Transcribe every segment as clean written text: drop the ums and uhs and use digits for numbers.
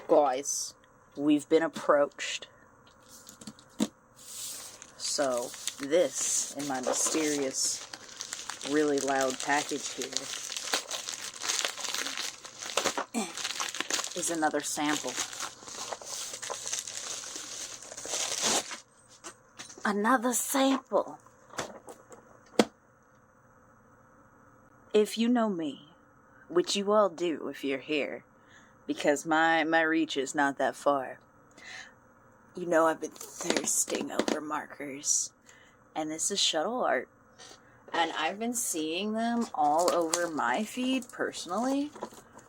Guys, we've been approached. So, this, in my mysterious, really loud package here, is another sample. Another sample. If you know me, which you all do if you're here, because my reach is not that far. You know I've been thirsting over markers. And this is Shuttle Art. And I've been seeing them all over my feed, personally,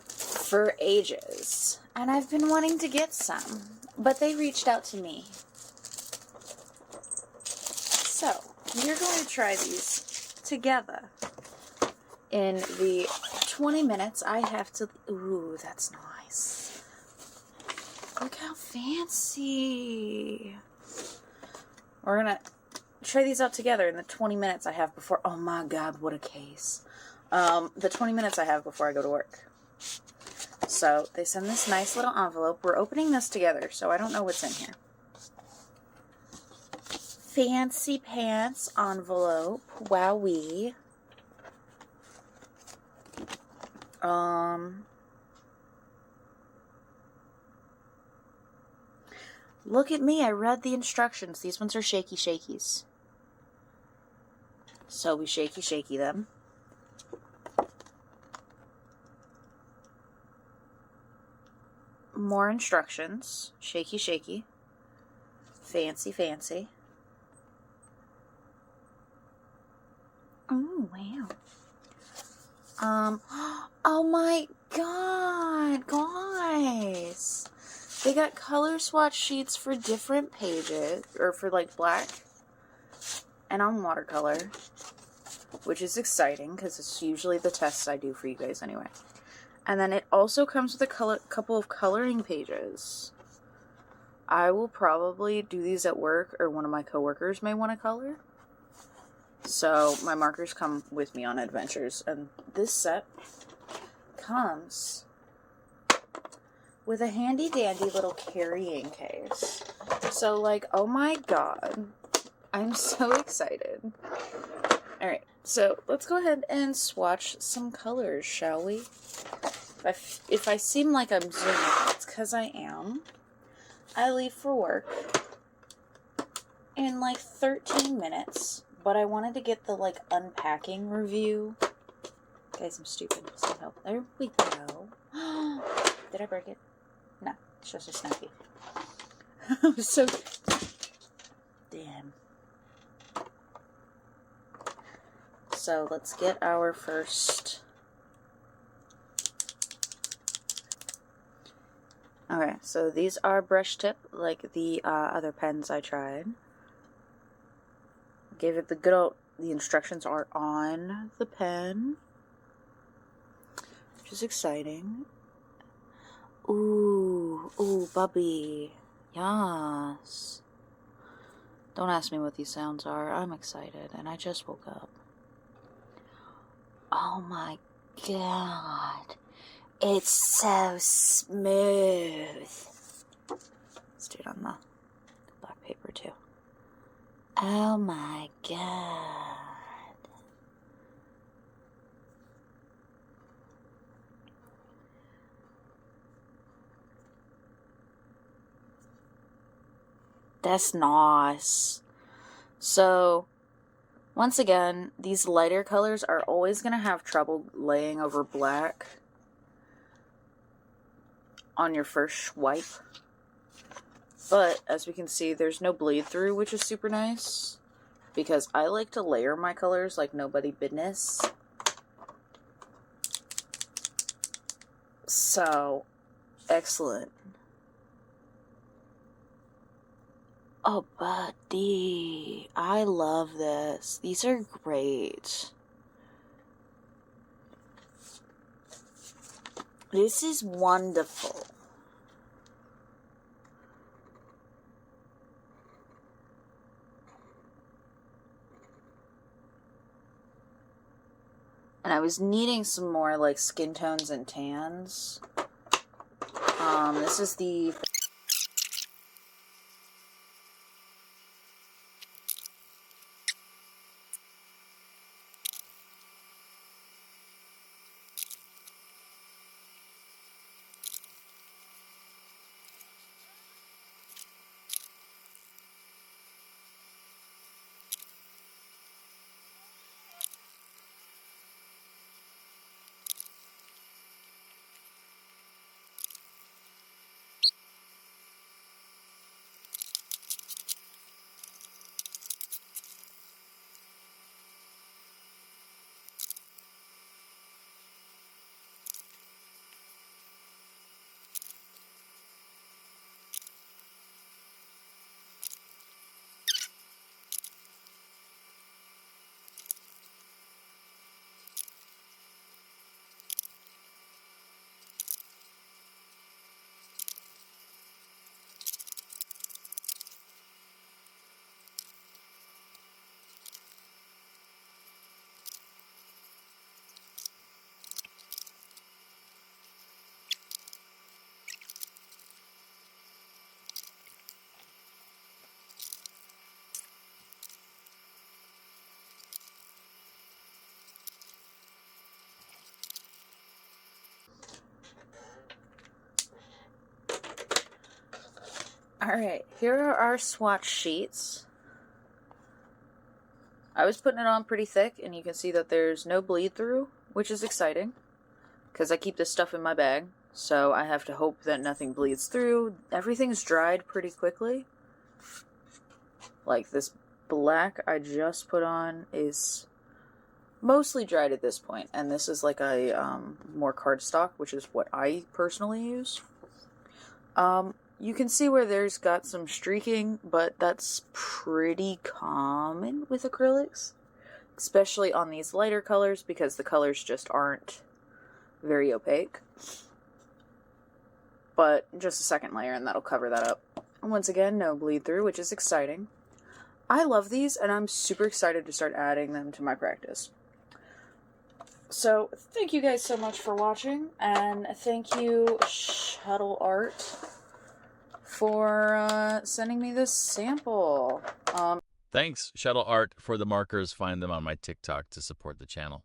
for ages. And I've been wanting to get some. But they reached out to me. So, we're going to try these together. In the 20 minutes I have to... Ooh, that's nice. Look how fancy. We're gonna try these out together in the 20 minutes I have before... Oh my god, what a case. The 20 minutes I have before I go to work. So, they send this nice little envelope. We're opening this together, so I don't know what's in here. Fancy pants envelope. Wowee. Look at me, I read the instructions. These ones are shaky shakies. So we shaky them. More instructions. Shaky shaky. Fancy fancy. Oh, wow. Oh my god, guys. They got color swatch sheets for different pages, or for like black and on watercolor, which is exciting because it's usually the tests I do for you guys anyway. And then it also comes with a couple of coloring pages. I will probably do these at work, or one of my coworkers may want to color. So my markers come with me on adventures, and this set comes with a handy dandy little carrying case. So like, oh my god, I'm so excited. Alright, so let's go ahead and swatch some colors, shall we? If I seem like I'm zooming, it's because I am. I leave for work in like 13 minutes. But I wanted to get the, like, unpacking review. Guys, I'm stupid. So, there we go. Did I break it? No. It's just a snappy. I was so... Damn. So, let's get our first... Okay, so these are brush tip, like the other pens I tried. Gave it the good old, the instructions are on the pen, which is exciting. Ooh, bubby. Yes. Don't ask me what these sounds are. I'm excited, and I just woke up. Oh my god. It's so smooth. Let's do it on the black paper, too. Oh my god. That's nice. So, once again, these lighter colors are always going to have trouble laying over black on your first swipe. But, as we can see, there's no bleed through, which is super nice. Because I like to layer my colors like nobody business. So, excellent. Oh, buddy. I love this. These are great. This is wonderful. And I was needing some more, like, skin tones and tans. This is the... Alright, here are our swatch sheets. I was putting it on pretty thick, and you can see that there's no bleed through, which is exciting, because I keep this stuff in my bag, so I have to hope that nothing bleeds through. Everything's dried pretty quickly. Like, this black I just put on is mostly dried at this point, and this is like a more cardstock, which is what I personally use. You can see where there's got some streaking, but that's pretty common with acrylics, especially on these lighter colors, because the colors just aren't very opaque. But just a second layer and that'll cover that up. And once again, no bleed through, which is exciting. I love these, and I'm super excited to start adding them to my practice. So, thank you guys so much for watching, and thank you, Shuttle Art, for sending me this sample. Thanks, Shuttle Art, for the markers. Find them on my TikTok to support the channel.